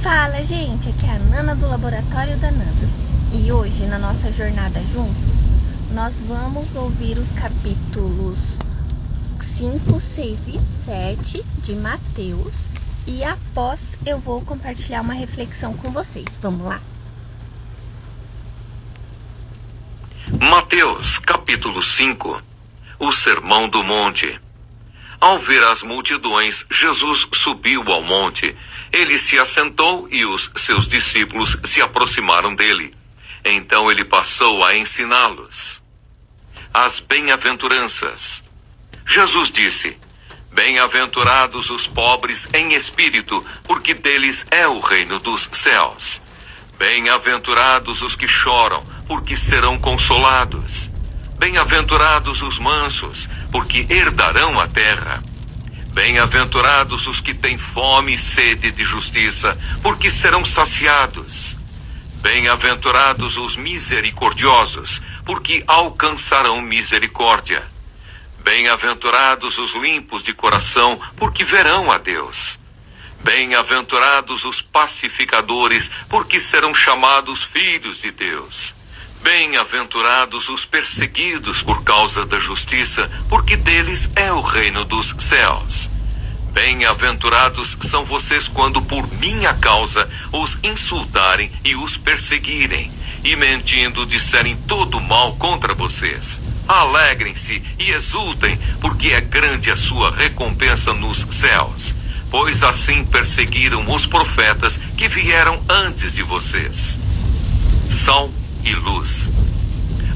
Fala, gente, aqui é a Nana do Laboratório da Nana. E hoje, na nossa jornada juntos, nós vamos ouvir os capítulos 5, 6 e 7 de Mateus. E após, eu vou compartilhar uma reflexão com vocês. Vamos lá? Mateus, capítulo 5. O Sermão do Monte. Ao ver as multidões, Jesus subiu ao monte. Ele se assentou e os seus discípulos se aproximaram dele. Então ele passou a ensiná-los as bem-aventuranças. Jesus disse: Bem-aventurados os pobres em espírito, porque deles é o reino dos céus. Bem-aventurados os que choram, porque serão consolados. Bem-aventurados os mansos, porque herdarão a terra. Bem-aventurados os que têm fome e sede de justiça, porque serão saciados. Bem-aventurados os misericordiosos, porque alcançarão misericórdia. Bem-aventurados os limpos de coração, porque verão a Deus. Bem-aventurados os pacificadores, porque serão chamados filhos de Deus. Bem-aventurados os perseguidos por causa da justiça, porque deles é o reino dos céus. Bem-aventurados são vocês quando por minha causa os insultarem e os perseguirem, e mentindo disserem todo mal contra vocês. Alegrem-se e exultem, porque é grande a sua recompensa nos céus, pois assim perseguiram os profetas que vieram antes de vocês. Sal e luz.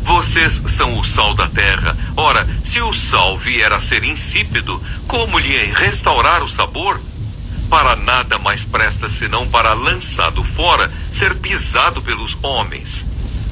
Vocês são o sal da terra. Ora, se o sal vier a ser insípido, como lhe restaurar o sabor? Para nada mais presta senão para, lançado fora, ser pisado pelos homens.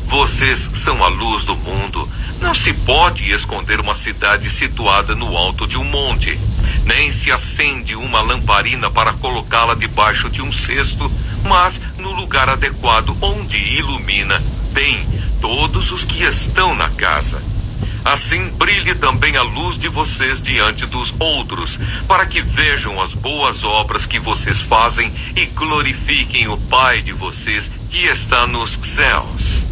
Vocês são a luz do mundo. Não se pode esconder uma cidade situada no alto de um monte, nem se acende uma lamparina para colocá-la debaixo de um cesto, mas no lugar adequado, onde ilumina bem todos os que estão na casa. Assim brilhe também a luz de vocês diante dos outros, para que vejam as boas obras que vocês fazem e glorifiquem o Pai de vocês que está nos céus.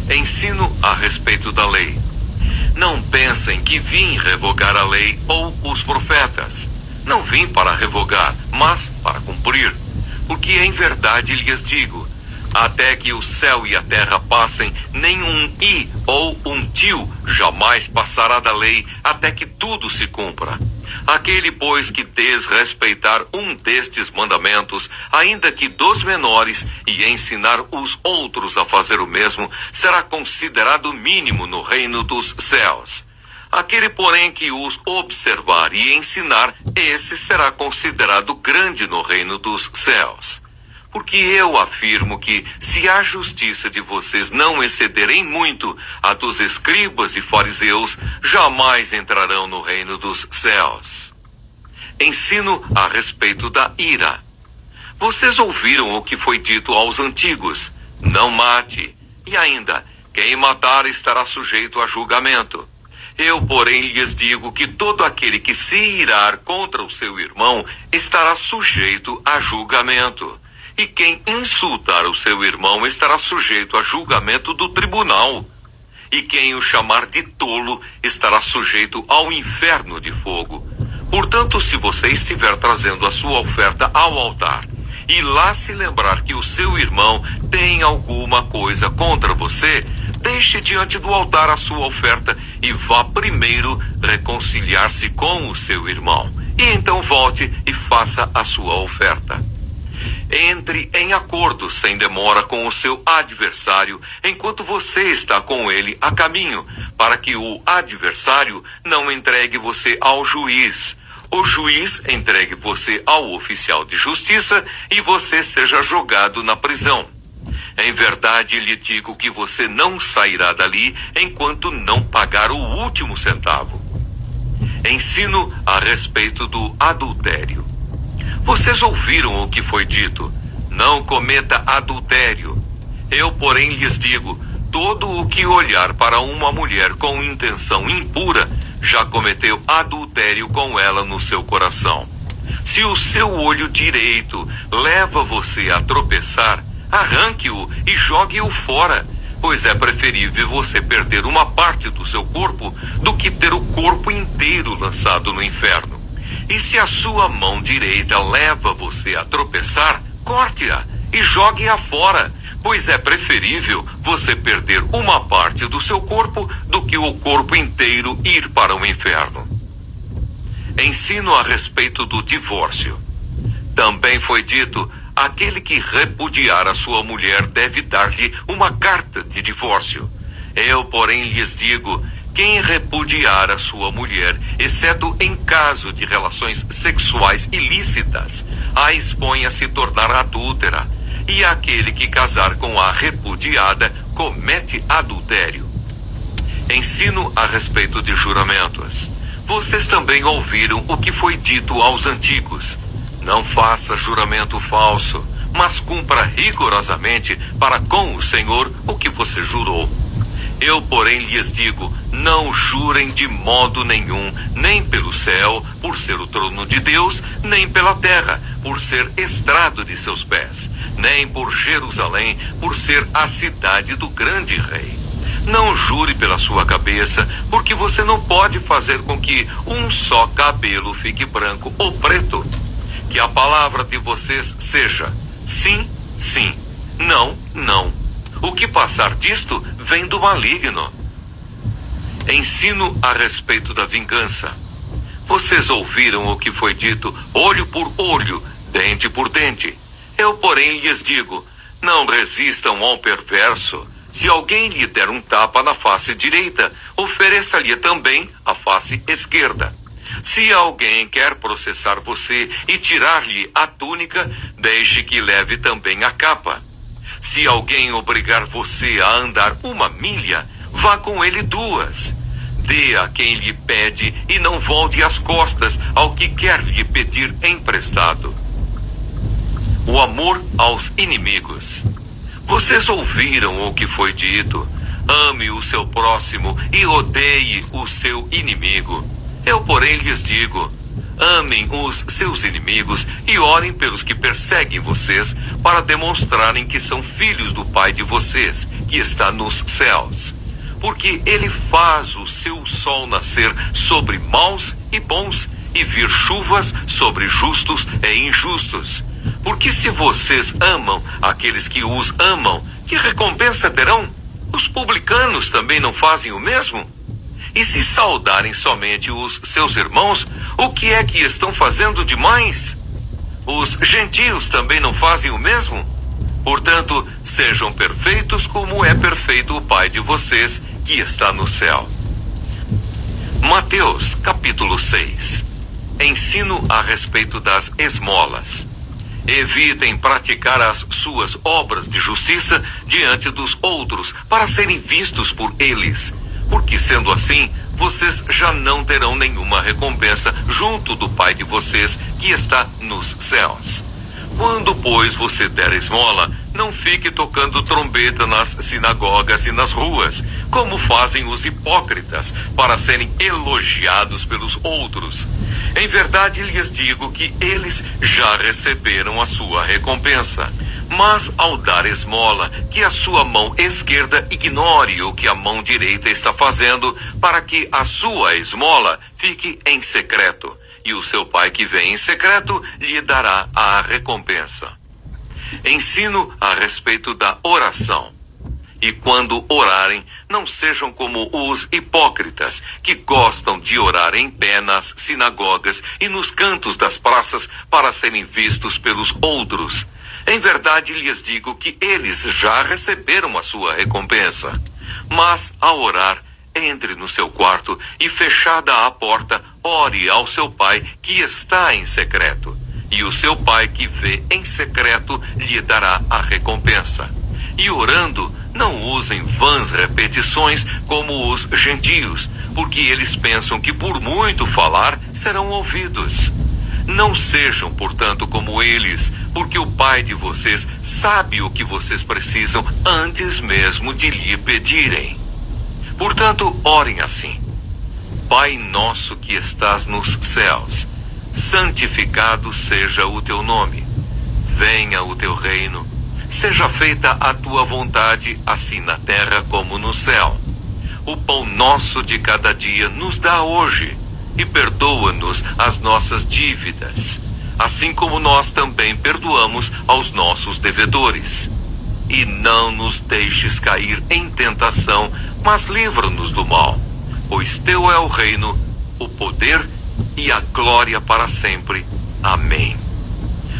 Ensino a respeito da lei. Não pensem que vim revogar a lei ou os profetas. Não vim para revogar, mas para cumprir. Porque em verdade lhes digo, até que o céu e a terra passem, nenhum i ou um tio jamais passará da lei, até que tudo se cumpra. Aquele, pois, que desrespeitar um destes mandamentos, ainda que dos menores, e ensinar os outros a fazer o mesmo, será considerado mínimo no reino dos céus. Aquele, porém, que os observar e ensinar, esse será considerado grande no reino dos céus. Porque eu afirmo que, se a justiça de vocês não excederem muito a dos escribas e fariseus, jamais entrarão no reino dos céus. Ensino a respeito da ira. Vocês ouviram o que foi dito aos antigos: não mate, e ainda, quem matar estará sujeito a julgamento. Eu, porém, lhes digo que todo aquele que se irar contra o seu irmão estará sujeito a julgamento. E quem insultar o seu irmão estará sujeito a julgamento do tribunal. E quem o chamar de tolo estará sujeito ao inferno de fogo. Portanto, se você estiver trazendo a sua oferta ao altar, e lá se lembrar que o seu irmão tem alguma coisa contra você, deixe diante do altar a sua oferta e vá primeiro reconciliar-se com o seu irmão. E então volte e faça a sua oferta. Entre em acordo sem demora com o seu adversário, enquanto você está com ele a caminho, para que o adversário não entregue você ao juiz. O juiz entregue você ao oficial de justiça e você seja jogado na prisão. Em verdade lhe digo que você não sairá dali enquanto não pagar o último centavo. Ensino a respeito do adultério. Vocês ouviram o que foi dito: não cometa adultério. Eu, porém, lhes digo, todo o que olhar para uma mulher com intenção impura, já cometeu adultério com ela no seu coração. Se o seu olho direito leva você a tropeçar, arranque-o e jogue-o fora, pois é preferível você perder uma parte do seu corpo do que ter o corpo inteiro lançado no inferno. E se a sua mão direita leva você a tropeçar, corte-a e jogue-a fora, pois é preferível você perder uma parte do seu corpo do que o corpo inteiro ir para o inferno. Ensino a respeito do divórcio. Também foi dito: aquele que repudiar a sua mulher deve dar-lhe uma carta de divórcio. Eu, porém, lhes digo: quem repudiar a sua mulher, exceto em caso de relações sexuais ilícitas, a expõe a se tornar adúltera. E aquele que casar com a repudiada comete adultério. Ensino a respeito de juramentos. Vocês também ouviram o que foi dito aos antigos: não faça juramento falso, mas cumpra rigorosamente para com o Senhor o que você jurou. Eu, porém, lhes digo: não jurem de modo nenhum, nem pelo céu, por ser o trono de Deus, nem pela terra, por ser estrado de seus pés, nem por Jerusalém, por ser a cidade do grande rei. Não jure pela sua cabeça, porque você não pode fazer com que um só cabelo fique branco ou preto. Que a palavra de vocês seja sim, sim, não, não. O que passar disto vem do maligno. Ensino a respeito da vingança. Vocês ouviram o que foi dito: olho por olho, dente por dente. Eu, porém, lhes digo: não resistam ao perverso. Se alguém lhe der um tapa na face direita, ofereça-lhe também a face esquerda. Se alguém quer processar você e tirar-lhe a túnica, deixe que leve também a capa. Se alguém obrigar você a andar 1 milha, vá com ele 2. Dê a quem lhe pede e não volte as costas ao que quer lhe pedir emprestado. O amor aos inimigos. Vocês ouviram o que foi dito: ame o seu próximo e odeie o seu inimigo. Eu, porém, lhes digo: amem os seus inimigos e orem pelos que perseguem vocês, para demonstrarem que são filhos do Pai de vocês, que está nos céus. Porque ele faz o seu sol nascer sobre maus e bons, e vir chuvas sobre justos e injustos. Porque se vocês amam aqueles que os amam, que recompensa terão? Os publicanos também não fazem o mesmo? E se saudarem somente os seus irmãos, o que é que estão fazendo demais? Os gentios também não fazem o mesmo? Portanto, sejam perfeitos como é perfeito o Pai de vocês, que está no céu. Mateus, capítulo 6. Ensino a respeito das esmolas. Evitem praticar as suas obras de justiça diante dos outros, para serem vistos por eles. Porque, sendo assim, vocês já não terão nenhuma recompensa junto do Pai de vocês, que está nos céus. Quando, pois, você der esmola, não fique tocando trombeta nas sinagogas e nas ruas, como fazem os hipócritas, para serem elogiados pelos outros. Em verdade lhes digo que eles já receberam a sua recompensa. Mas ao dar esmola, que a sua mão esquerda ignore o que a mão direita está fazendo, para que a sua esmola fique em secreto. E o seu Pai que vem em secreto lhe dará a recompensa. Ensino a respeito da oração. E quando orarem, não sejam como os hipócritas, que gostam de orar em pé nas sinagogas e nos cantos das praças para serem vistos pelos outros. Em verdade lhes digo que eles já receberam a sua recompensa. Mas, ao orar, entre no seu quarto e, fechada a porta, ore ao seu Pai que está em secreto. E o seu Pai que vê em secreto lhe dará a recompensa. E orando, não usem vãs repetições como os gentios, porque eles pensam que por muito falar serão ouvidos. Não sejam, portanto, como eles, porque o Pai de vocês sabe o que vocês precisam antes mesmo de lhe pedirem. Portanto, orem assim: Pai nosso que estás nos céus, santificado seja o teu nome. Venha o teu reino. Seja feita a tua vontade, assim na terra como no céu. O pão nosso de cada dia nos dá hoje, e perdoa-nos as nossas dívidas, assim como nós também perdoamos aos nossos devedores. E não nos deixes cair em tentação, mas livra-nos do mal. Pois teu é o reino, o poder e a glória para sempre. Amém.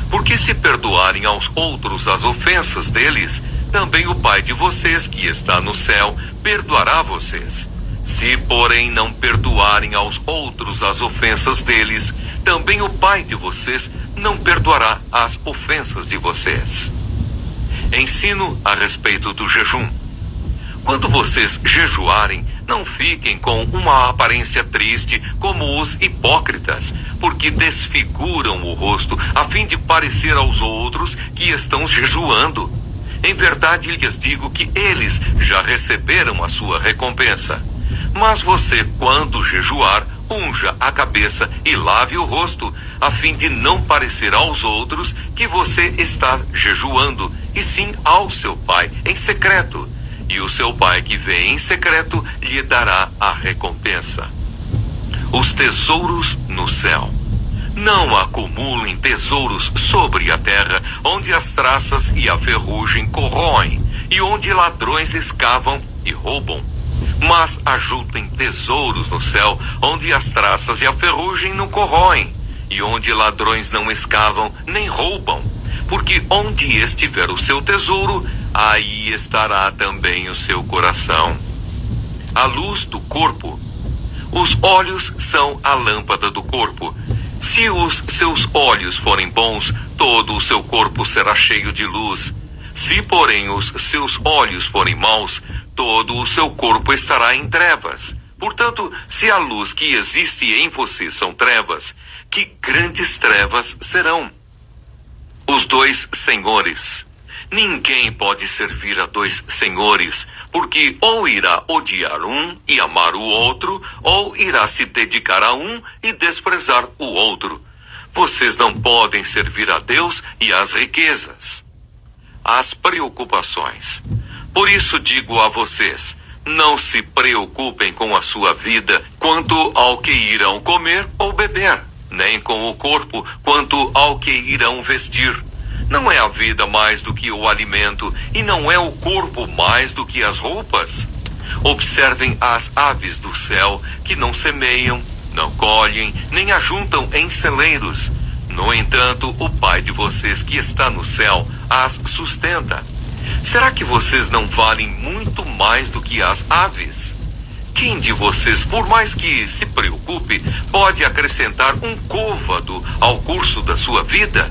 Porque se perdoarem aos outros as ofensas deles, também o Pai de vocês, que está no céu, perdoará vocês. Se, porém, não perdoarem aos outros as ofensas deles, também o Pai de vocês não perdoará as ofensas de vocês. Ensino a respeito do jejum. Quando vocês jejuarem, não fiquem com uma aparência triste como os hipócritas, porque desfiguram o rosto a fim de parecer aos outros que estão jejuando. Em verdade lhes digo que eles já receberam a sua recompensa. Mas você, quando jejuar, unja a cabeça e lave o rosto, a fim de não parecer aos outros que você está jejuando, e sim ao seu Pai em secreto. E o seu Pai que vê em secreto lhe dará a recompensa. Os tesouros no céu. Não acumulem tesouros sobre a terra, onde as traças e a ferrugem corroem, e onde ladrões escavam e roubam. Mas ajuntem tesouros no céu, onde as traças e a ferrugem não corroem, e onde ladrões não escavam nem roubam. Porque onde estiver o seu tesouro, aí estará também o seu coração. A luz do corpo. Os olhos são a lâmpada do corpo. Se os seus olhos forem bons, todo o seu corpo será cheio de luz. Se, porém, os seus olhos forem maus, todo o seu corpo estará em trevas. Portanto, se a luz que existe em você são trevas, que grandes trevas serão. Os dois senhores. Ninguém pode servir a dois senhores, porque ou irá odiar um e amar o outro, ou irá se dedicar a um e desprezar o outro. Vocês não podem servir a Deus e às riquezas. As preocupações. Por isso digo a vocês, não se preocupem com a sua vida quanto ao que irão comer ou beber, nem com o corpo quanto ao que irão vestir. Não é a vida mais do que o alimento, e não é o corpo mais do que as roupas? Observem as aves do céu, que não semeiam, não colhem, nem ajuntam em celeiros. No entanto, o Pai de vocês que está no céu as sustenta. Será que vocês não valem muito mais do que as aves? Quem de vocês, por mais que se preocupe, pode acrescentar um côvado ao curso da sua vida?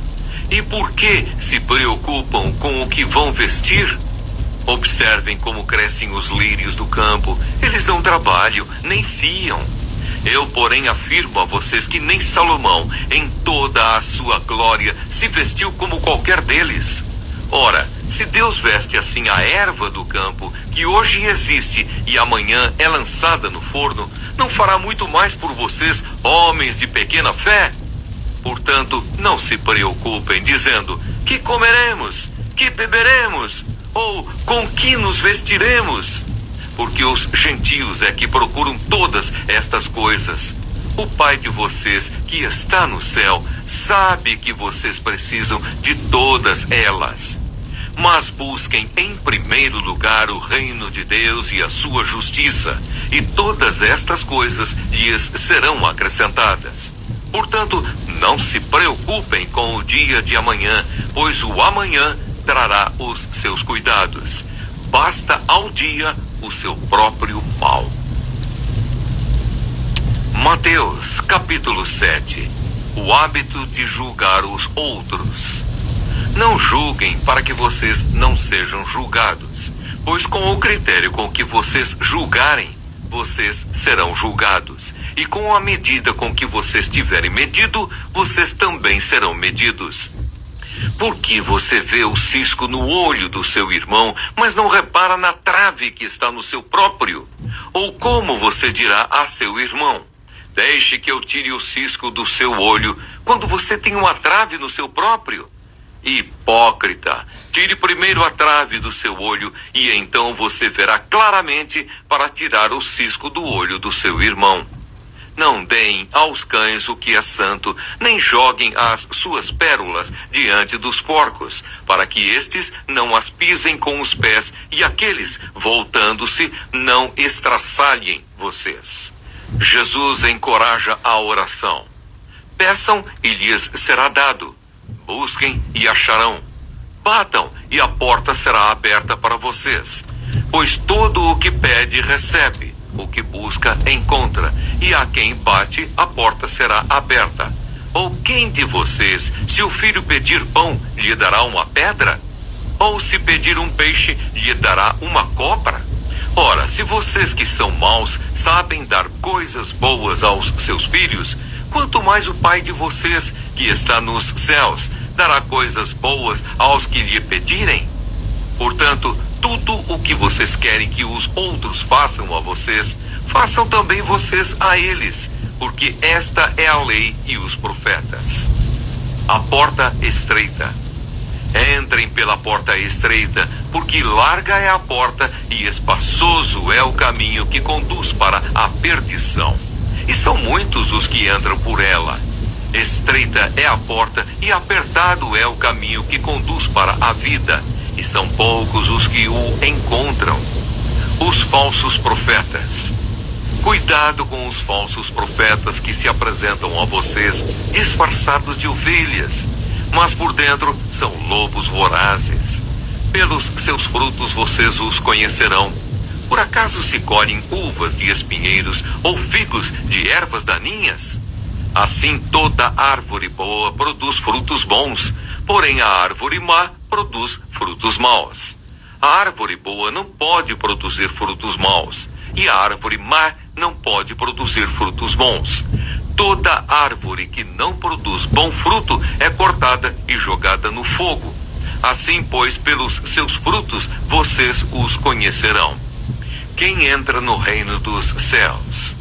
E por que se preocupam com o que vão vestir? Observem como crescem os lírios do campo. Eles não trabalham, nem fiam. Eu, porém, afirmo a vocês que nem Salomão, em toda a sua glória, se vestiu como qualquer deles. Ora, se Deus veste assim a erva do campo, que hoje existe e amanhã é lançada no forno, não fará muito mais por vocês, homens de pequena fé? Portanto, não se preocupem, dizendo, que comeremos, que beberemos, ou com que nos vestiremos? Porque os gentios é que procuram todas estas coisas. O Pai de vocês, que está no céu, sabe que vocês precisam de todas elas. Mas busquem em primeiro lugar o reino de Deus e a sua justiça, e todas estas coisas lhes serão acrescentadas. Portanto, não se preocupem com o dia de amanhã, pois o amanhã trará os seus cuidados. Basta ao dia o seu próprio mal. Mateus, capítulo 7. O hábito de julgar os outros. Não julguem para que vocês não sejam julgados, pois com o critério com que vocês julgarem, vocês serão julgados, e com a medida com que vocês tiverem medido, vocês também serão medidos. Por que você vê o cisco no olho do seu irmão, mas não repara na trave que está no seu próprio? Ou como você dirá a seu irmão, Deixe que eu tire o cisco do seu olho quando você tem uma trave no seu próprio. Hipócrita, tire primeiro a trave do seu olho e então você verá claramente para tirar o cisco do olho do seu irmão. Não deem aos cães o que é santo, nem joguem as suas pérolas diante dos porcos, para que estes não as pisem com os pés e aqueles, voltando-se, não estraçalhem vocês. Jesus encoraja a oração. Peçam e lhes será dado. Busquem e acharão. Batam e a porta será aberta para vocês. Pois todo o que pede recebe. O que busca, encontra, e a quem bate, a porta será aberta. Ou quem de vocês, se o filho pedir pão, lhe dará uma pedra? Ou se pedir um peixe, lhe dará uma cobra? Ora, se vocês que são maus sabem dar coisas boas aos seus filhos, quanto mais o Pai de vocês, que está nos céus, dará coisas boas aos que lhe pedirem? Portanto, tudo o que vocês querem que os outros façam a vocês, façam também vocês a eles, porque esta é a lei e os profetas. A porta estreita. Entrem pela porta estreita, porque larga é a porta e espaçoso é o caminho que conduz para a perdição. E são muitos os que entram por ela. Estreita é a porta e apertado é o caminho que conduz para a vida. E são poucos os que o encontram. Os falsos profetas. Cuidado com os falsos profetas que se apresentam a vocês disfarçados de ovelhas, mas por dentro são lobos vorazes. Pelos seus frutos vocês os conhecerão. Por acaso se colhem uvas de espinheiros ou figos de ervas daninhas? Assim toda árvore boa produz frutos bons, porém a árvore má produz frutos maus. A árvore boa não pode produzir frutos maus, e a árvore má não pode produzir frutos bons. Toda árvore que não produz bom fruto é cortada e jogada no fogo. Assim, pois, pelos seus frutos vocês os conhecerão. Quem entra no reino dos céus?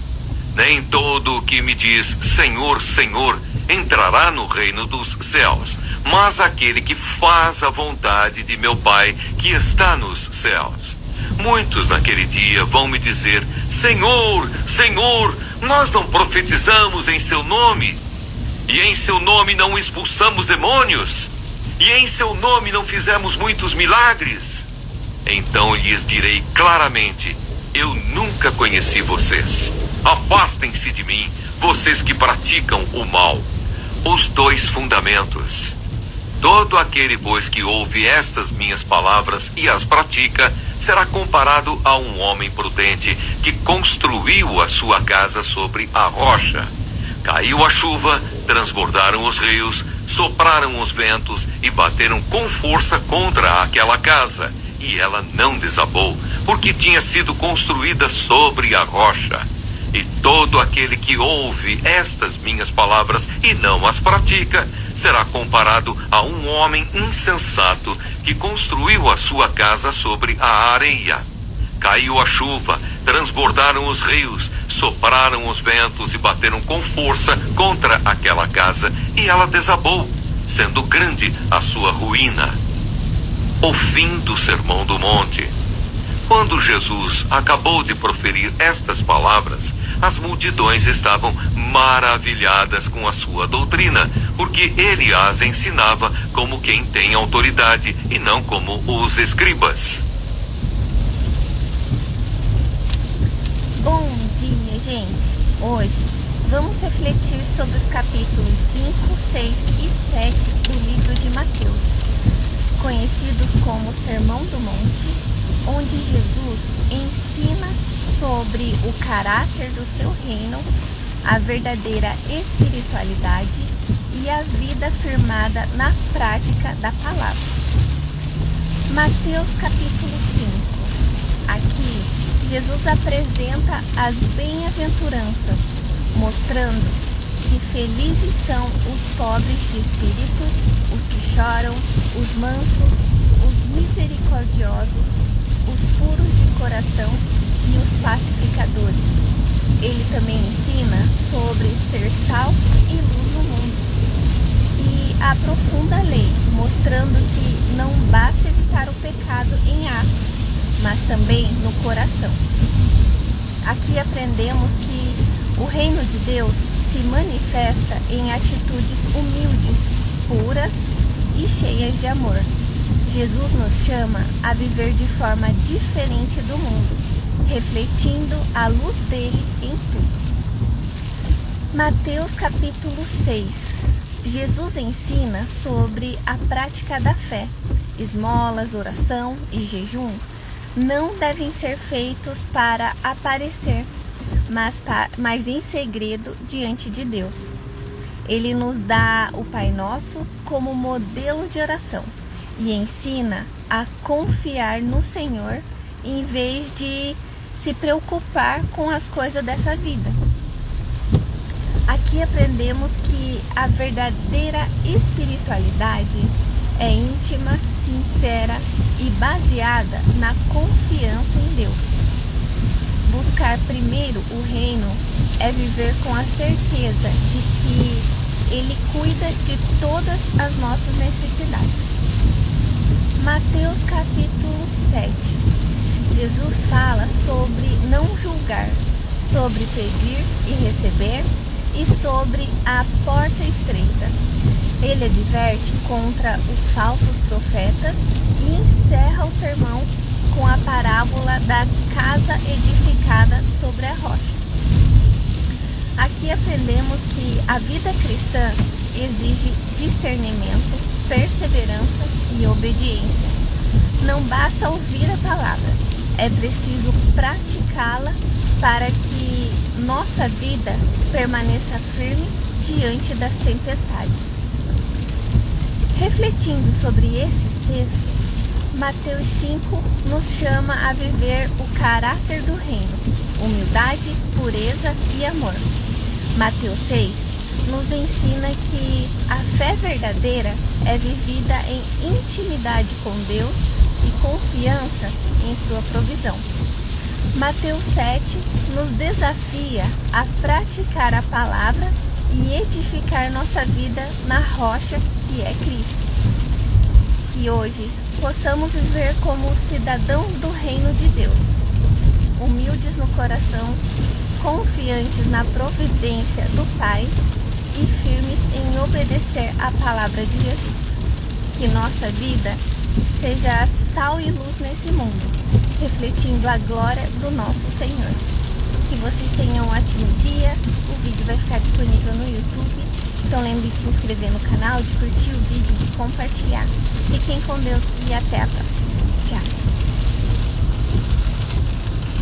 Nem todo o que me diz Senhor, Senhor, entrará no reino dos céus, mas aquele que faz a vontade de meu Pai que está nos céus. Muitos naquele dia vão me dizer, Senhor, Senhor, nós não profetizamos em seu nome, e em seu nome não expulsamos demônios, e em seu nome não fizemos muitos milagres. Então lhes direi claramente, eu nunca conheci vocês. Afastem-se de mim, vocês que praticam o mal. Os dois fundamentos. Todo aquele, pois, que ouve estas minhas palavras e as pratica, será comparado a um homem prudente que construiu a sua casa sobre a rocha. Caiu a chuva, transbordaram os rios, sopraram os ventos e bateram com força contra aquela casa. E ela não desabou, porque tinha sido construída sobre a rocha. E todo aquele que ouve estas minhas palavras e não as pratica, será comparado a um homem insensato que construiu a sua casa sobre a areia. Caiu a chuva, transbordaram os rios, sopraram os ventos e bateram com força contra aquela casa, e ela desabou, sendo grande a sua ruína. O fim do Sermão do Monte. Quando Jesus acabou de proferir estas palavras, as multidões estavam maravilhadas com a sua doutrina, porque ele as ensinava como quem tem autoridade e não como os escribas. Bom dia, gente! Hoje vamos refletir sobre os capítulos 5, 6 e 7 do livro de Mateus, conhecidos como Sermão do Monte, onde Jesus ensina sobre o caráter do seu reino, a verdadeira espiritualidade e a vida firmada na prática da palavra. Mateus capítulo 5. Aqui, Jesus apresenta as bem-aventuranças, mostrando que felizes são os pobres de espírito, os que choram, os mansos, os misericordiosos, os puros de coração e os pacificadores. ele também ensina sobre ser sal e luz no mundo. E aprofunda a lei, mostrando que não basta evitar o pecado em atos, mas também no coração. Aqui aprendemos que o reino de Deus se manifesta em atitudes humildes, puras e cheias de amor. Jesus nos chama a viver de forma diferente do mundo, refletindo a luz dele em tudo. Mateus capítulo 6. Jesus ensina sobre a prática da fé. Esmolas, oração e jejum não devem ser feitos para aparecer, mas em segredo diante de Deus. Ele nos dá o Pai Nosso como modelo de oração e ensina a confiar no Senhor em vez de se preocupar com as coisas dessa vida. Aqui aprendemos que a verdadeira espiritualidade é íntima, sincera e baseada na confiança em Deus. Buscar primeiro o reino é viver com a certeza de que Ele cuida de todas as nossas necessidades. Mateus capítulo 7. Jesus fala sobre não julgar, sobre pedir e receber e sobre a porta estreita. Ele adverte contra os falsos profetas e encerra o sermão com a parábola da casa edificada sobre a rocha. Aqui aprendemos que a vida cristã exige discernimento, perseverança e obediência. Não basta ouvir a palavra, é preciso praticá-la para que nossa vida permaneça firme diante das tempestades. Refletindo sobre esses textos, Mateus 5 nos chama a viver o caráter do reino, humildade, pureza e amor. Mateus 6 nos ensina que a fé verdadeira é vivida em intimidade com Deus e confiança em sua provisão. Mateus 7 nos desafia a praticar a palavra e edificar nossa vida na rocha que é Cristo. Que hoje possamos viver como cidadãos do reino de Deus, humildes no coração, confiantes na providência do Pai e firmes em obedecer a palavra de Jesus. Que nossa vida seja sal e luz nesse mundo, refletindo a glória do nosso Senhor. Que vocês tenham um ótimo dia. O vídeo vai ficar disponível no YouTube. Então lembre de se inscrever no canal, de curtir o vídeo, de compartilhar. Fiquem com Deus e até a próxima. Tchau!